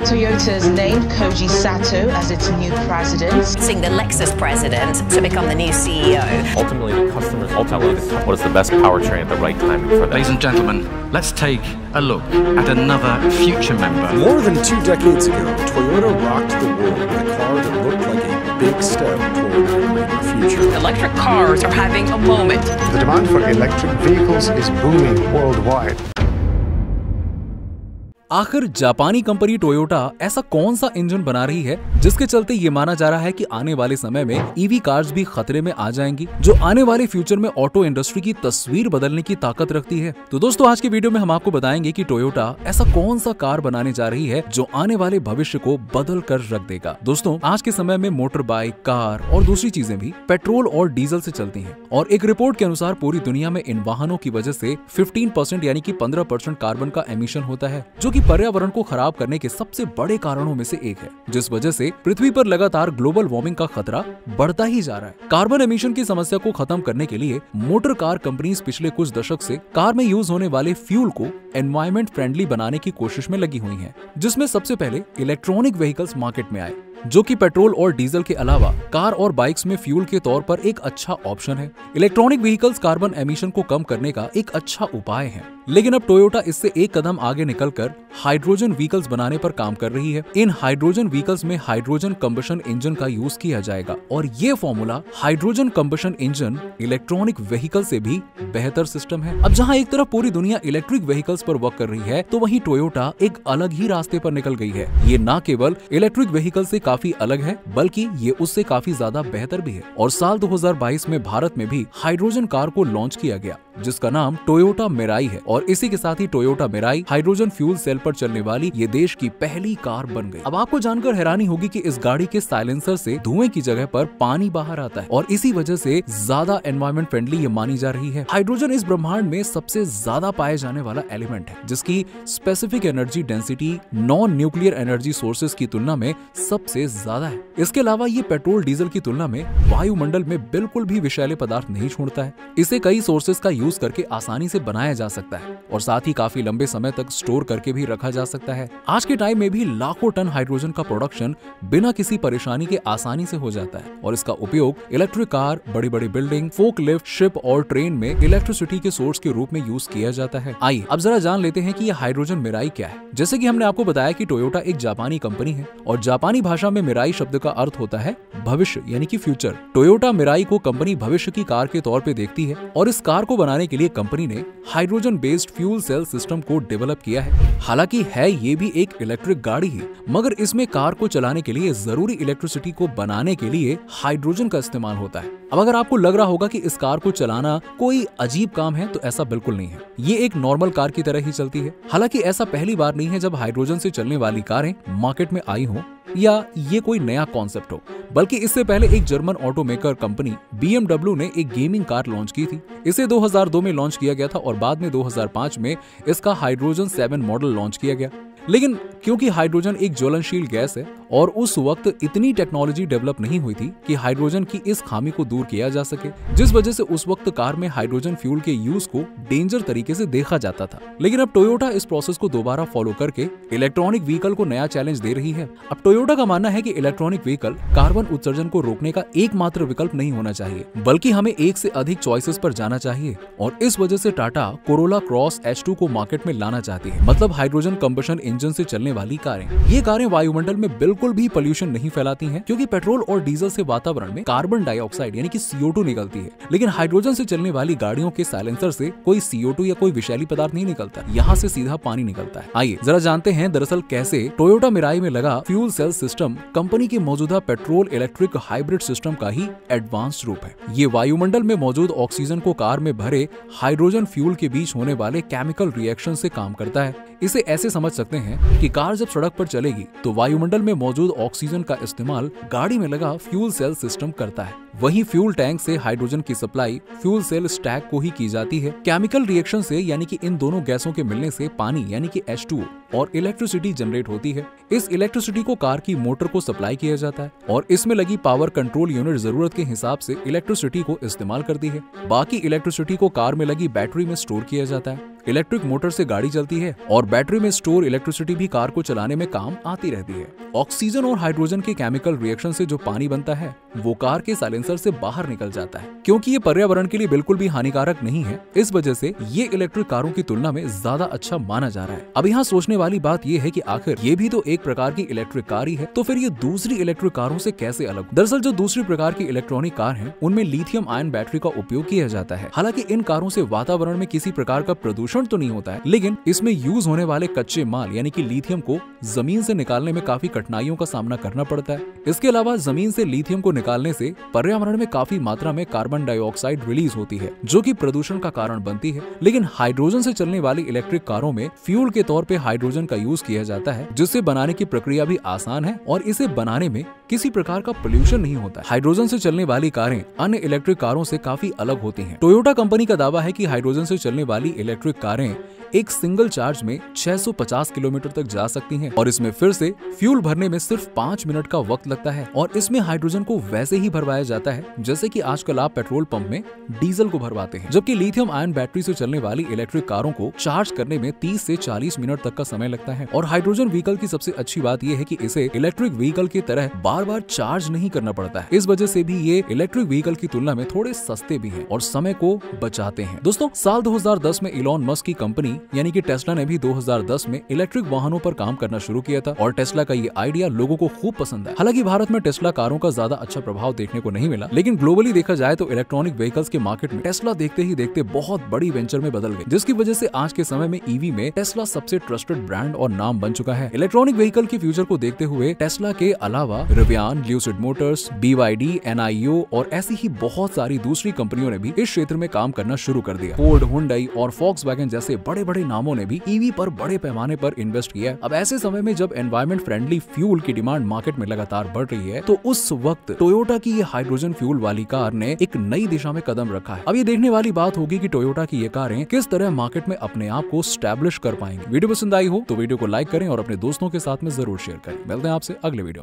Toyota's named Koji Sato as its new president. Seeing the Lexus president to become the new CEO. Ultimately, the customers will tell you what is the best powertrain at the right time for them. Ladies and gentlemen, let's take a look at another future member. More than 2 decades ago, Toyota rocked the world with a car that looked like a big step toward a greener future. Electric cars are having a moment. The demand for electric vehicles is booming worldwide. आखिर जापानी company Toyota ऐसा कौन सा engine बना रही है जिसके चलते ये माना जा रहा है कि आने वाले समय में ईवी कार्स भी खतरे में आ जाएंगी, जो आने वाले फ्यूचर में ऑटो इंडस्ट्री की तस्वीर बदलने की ताकत रखती है। तो दोस्तों, आज के वीडियो में हम आपको बताएंगे कि टोयोटा ऐसा कौन सा कार बनाने जा रही है जो आने वाले भविष्य को बदल कर रख देगा। दोस्तों, आज के समय में मोटर बाइक, कार और दूसरी चीजें भी पेट्रोल और डीजल से चलती है और एक रिपोर्ट के अनुसार पूरी दुनिया में इन वाहनों की वजह से 15% यानी कि 15% कार्बन का एमिशन होता है, जो कि पर्यावरण को खराब करने के सबसे बड़े कारणों में से एक है, जिस वजह से पृथ्वी पर लगातार ग्लोबल वार्मिंग का खतरा बढ़ता ही जा रहा है। कार्बन एमिशन की समस्या को खत्म करने के लिए मोटर कार कंपनीज पिछले कुछ दशक से कार में यूज होने वाले फ्यूल को एनवायरमेंट फ्रेंडली बनाने की कोशिश में लगी हुई हैं, जिसमें सबसे पहले इलेक्ट्रॉनिक व्हीकल्स मार्केट में आए, जो कि पेट्रोल और डीजल के अलावा कार और बाइक्स में फ्यूल के तौर पर एक अच्छा ऑप्शन है। इलेक्ट्रॉनिक व्हीकल्स कार्बन एमिशन को कम करने का एक अच्छा उपाय है, लेकिन अब टोयोटा इससे एक कदम आगे निकलकर हाइड्रोजन व्हीकल्स बनाने पर काम कर रही है। इन हाइड्रोजन व्हीकल्स में हाइड्रोजन कंबशन इंजन का यूज किया जाएगा और ये formula hydrogen combustion engine electronic vehicle से भी बेहतर सिस्टम है। अब जहां एक तरफ पूरी दुनिया इलेक्ट्रिक व्हीकल्स पर वर्क कर रही है, तो वहीं टोयोटा एक अलग ही रास्ते पर निकल गई है। ये न केवल इलेक्ट्रिक व्हीकल से काफी अलग है, बल्कि ये उससे काफी ज्यादा बेहतर भी है। और साल 2022 में भारत में भी हाइड्रोजन कार को लॉन्च किया गया, जिसका नाम टोयोटा मिराई है और इसी के साथ ही Toyota Mirai hydrogen fuel cell पर चलने वाली ये देश की पहली कार बन गई। अब आपको जानकर हैरानी होगी कि इस गाड़ी के साइलेंसर से धुएं की जगह पर पानी बाहर आता है और इसी वजह से ज्यादा एनवायरमेंट फ्रेंडली ये मानी जा रही है। हाइड्रोजन इस ब्रह्मांड में सबसे ज्यादा पाए जाने वाला एलिमेंट है, जिसकी specific energy density non nuclear energy sources की तुलना में सबसे ज्यादा है। इसके अलावा ये पेट्रोल डीजल की तुलना में वायुमंडल में बिल्कुल भी विषैले पदार्थ नहीं छोड़ता है। इसे कई सोर्सेज का यूज करके आसानी से बनाया जा सकता है और साथ ही काफी लंबे समय तक स्टोर करके भी रखा जा सकता है। आज के टाइम में भी लाखों टन हाइड्रोजन का प्रोडक्शन बिना किसी परेशानी के आसानी से हो जाता है और इसका उपयोग इलेक्ट्रिक कार, बड़ी बड़ी बिल्डिंग, फोक लिफ्ट, शिप और ट्रेन में इलेक्ट्रिसिटी के सोर्स के रूप में यूज किया जाता है। आइए अब जरा जान लेते हैं कि यह हाइड्रोजन मिराई क्या है। जैसे कि हमने आपको बताया कि टोयोटा एक जापानी कंपनी है और जापानी भाषा में मिराई शब्द का अर्थ होता है भविष्य यानी कि फ्यूचर। टोयोटा मिराई को कंपनी भविष्य की कार के तौर पे देखती है और इस कार को बनाने के लिए कंपनी ने hydrogen based fuel cell system को डेवलप किया है। हालांकि है ये भी एक इलेक्ट्रिक गाड़ी ही, मगर इसमें कार को चलाने के लिए जरूरी इलेक्ट्रिसिटी को बनाने के लिए हाइड्रोजन का इस्तेमाल होता है। अब अगर आपको लग रहा होगा कि इस कार को चलाना कोई अजीब काम है, तो ऐसा बिल्कुल नहीं है। ये एक नॉर्मल कार की तरह ही चलती है। हालांकि ऐसा पहली बार नहीं है जब हाइड्रोजन से चलने वाली कारें मार्केट में आई हों या ये कोई नया कॉन्सेप्ट हो, बल्कि इससे पहले एक जर्मन ऑटोमेकर कंपनी BMW ने एक गेमिंग कार लॉन्च की थी। इसे 2002 में लॉन्च किया गया था और बाद में 2005 में इसका हाइड्रोजन 7 मॉडल लॉन्च किया गया। लेकिन क्योंकि हाइड्रोजन एक ज्वलनशील गैस है और उस वक्त इतनी टेक्नोलॉजी डेवलप नहीं हुई थी कि हाइड्रोजन की इस खामी को दूर किया जा सके, जिस वजह से उस वक्त कार में हाइड्रोजन फ्यूल के यूज को डेंजर तरीके से देखा जाता था। लेकिन अब टोयोटा इस प्रोसेस को दोबारा फॉलो करके इलेक्ट्रॉनिक व्हीकल को नया चैलेंज दे रही है। अब टोयोटा का मानना है कि इलेक्ट्रॉनिक व्हीकल कार्बन उत्सर्जन को रोकने का एकमात्र विकल्प नहीं होना चाहिए, बल्कि हमें एक से अधिक चॉइसेस पर जाना चाहिए और इस वजह से टाटा कोरोला क्रॉस H2 को मार्केट में लाना चाहती है, मतलब हाइड्रोजन कंबशन इंजन से चलने वाली कारें। ये कारें वायुमंडल में बिल्कुल भी पोल्यूशन नहीं फैलाती हैं, क्योंकि पेट्रोल और डीजल से वातावरण में कार्बन डाइऑक्साइड यानी कि CO2 निकलती है, लेकिन हाइड्रोजन से चलने वाली गाड़ियों के साइलेंसर से कोई CO2 या कोई विषैली पदार्थ नहीं निकलता, यहाँ से सीधा पानी निकलता है। आइए जरा जानते हैं दरअसल कैसे टोयोटा मिराई में लगा फ्यूल सेल सिस्टम कंपनी की मौजूदा पेट्रोल इलेक्ट्रिक हाइब्रिड सिस्टम का ही एडवांस्ड रूप है। ये वायुमंडल में मौजूद ऑक्सीजन को कार में भरे हाइड्रोजन फ्यूल के बीच होने वाले केमिकल रिएक्शन से काम करता है। इसे ऐसे समझ सकते हैं कि कार जब सड़क पर चलेगी तो वायुमंडल में मौजूद ऑक्सीजन का इस्तेमाल गाड़ी में लगा फ्यूल सेल सिस्टम करता है। वहीं फ्यूल टैंक से हाइड्रोजन की सप्लाई फ्यूल सेल स्टैक को ही की जाती है। केमिकल रिएक्शन से यानी कि इन दोनों गैसों के मिलने से पानी यानी कि H2O और इलेक्ट्रिसिटी जनरेट होती है। इस इलेक्ट्रिसिटी को कार की मोटर को सप्लाई किया जाता है और इसमें लगी पावर कंट्रोल यूनिट जरूरत के हिसाब से इलेक्ट्रिसिटी को इस्तेमाल करती है। बाकी इलेक्ट्रिसिटी को कार में लगी बैटरी में स्टोर किया जाता है। इलेक्ट्रिक मोटर से गाड़ी चलती है और बैटरी में स्टोर इलेक्ट्रिसिटी भी कार को चलाने में काम आती रहती है। ऑक्सीजन और हाइड्रोजन के केमिकल रिएक्शन से जो पानी बनता है वो कार के साइलेंसर से बाहर निकल जाता है। क्योंकि ये पर्यावरण के लिए बिल्कुल भी हानिकारक नहीं है, इस वजह से ये इलेक्ट्रिक कारों की तुलना में ज्यादा अच्छा माना जा रहा है। अब यहाँ सोचने वाली बात ये है कि आखिर ये भी तो एक प्रकार की इलेक्ट्रिक कार ही है, तो फिर ये दूसरी इलेक्ट्रिक कारों से कैसे अलग? दरअसल जो दूसरी प्रकार की इलेक्ट्रॉनिक कार है उनमें लिथियम आयन बैटरी का उपयोग किया जाता है। हालांकि इन कारों से वातावरण में किसी प्रकार का प्रदूषण तो नहीं होता है, लेकिन इसमें यूज होने वाले कच्चे माल यानी कि लिथियम को जमीन से निकालने में काफी कठिनाइयों का सामना करना पड़ता है। इसके अलावा जमीन से लिथियम को निकालने से पर्यावरण में काफी मात्रा में कार्बन डाइऑक्साइड रिलीज होती है जो कि प्रदूषण का कारण बनती है। लेकिन हाइड्रोजन से चलने वाली इलेक्ट्रिक कारों में फ्यूल के तौर पे हाइड्रोजन का यूज किया जाता है, जिससे बनाने की प्रक्रिया भी आसान है और इसे बनाने में किसी प्रकार का पोल्यूशन नहीं होता है। हाइड्रोजन से चलने वाली कारें अन्य इलेक्ट्रिक कारों से काफी अलग होती हैं। टोयोटा कंपनी का दावा है कि हाइड्रोजन से चलने वाली इलेक्ट्रिक कारें एक सिंगल चार्ज में 650 किलोमीटर तक जा सकती हैं और इसमें फिर से फ्यूल भरने में सिर्फ 5 मिनट का वक्त लगता है और इसमें हाइड्रोजन को वैसे ही भरवाया जाता है जैसे कि आजकल आप पेट्रोल पंप में डीजल को भरवाते हैं। जबकि लिथियम आयन बैटरी से चलने वाली इलेक्ट्रिक कारों को चार्ज करने में 30 से 40 मिनट तक का समय लगता है। और हाइड्रोजन व्हीकल की सबसे अच्छी बात यह है कि इसे इलेक्ट्रिक व्हीकल की तरह बार बार चार्ज नहीं करना पड़ता है। इस वजह से भी ये इलेक्ट्रिक व्हीकल की तुलना में थोड़े सस्ते भी हैं और समय को बचाते हैं। दोस्तों, साल 2010 में इलॉन मस्क की कंपनी यानी कि टेस्ला ने भी 2010 में इलेक्ट्रिक वाहनों पर काम करना शुरू किया था और टेस्ला का ये आइडिया लोगों को खूब पसंद है। हालांकि भारत में टेस्ला कारों का ज्यादा अच्छा प्रभाव देखने को नहीं मिला, लेकिन ग्लोबली देखा जाए तो इलेक्ट्रॉनिक व्हीकल्स के मार्केट में टेस्ला देखते ही देखते बहुत बड़ी वेंचर में बदल गई, जिसकी वजह से आज के समय में ईवी में टेस्ला सबसे ट्रस्टेड ब्रांड और नाम बन चुका है। इलेक्ट्रॉनिक व्हीकल के फ्यूचर को देखते हुए टेस्ला के अलावा रिवियान, ल्यूसिड मोटर्स, BYD, NIO और ऐसी ही बहुत सारी दूसरी कंपनियों ने भी इस क्षेत्र में काम करना शुरू कर दिया। फोर्ड, हुंडई और फॉक्सवैगन जैसे बड़े बड़े नामों ने भी ईवी पर बड़े पैमाने पर इन्वेस्ट किया है। अब ऐसे समय में जब एनवायरमेंट फ्रेंडली फ्यूल की डिमांड मार्केट में लगातार बढ़ रही है, तो उस वक्त टोयोटा की ये हाइड्रोजन फ्यूल वाली कार ने एक नई दिशा में कदम रखा है। अब ये देखने वाली बात होगी कि टोयोटा की ये कारें किस तरह मार्केट में अपने आप को स्टैब्लिश कर पाएंगी। वीडियो पसंद आई हो तो वीडियो को लाइक करें और अपने दोस्तों के साथ में जरूर शेयर करें। मिलते हैं आपसे अगले वीडियो में।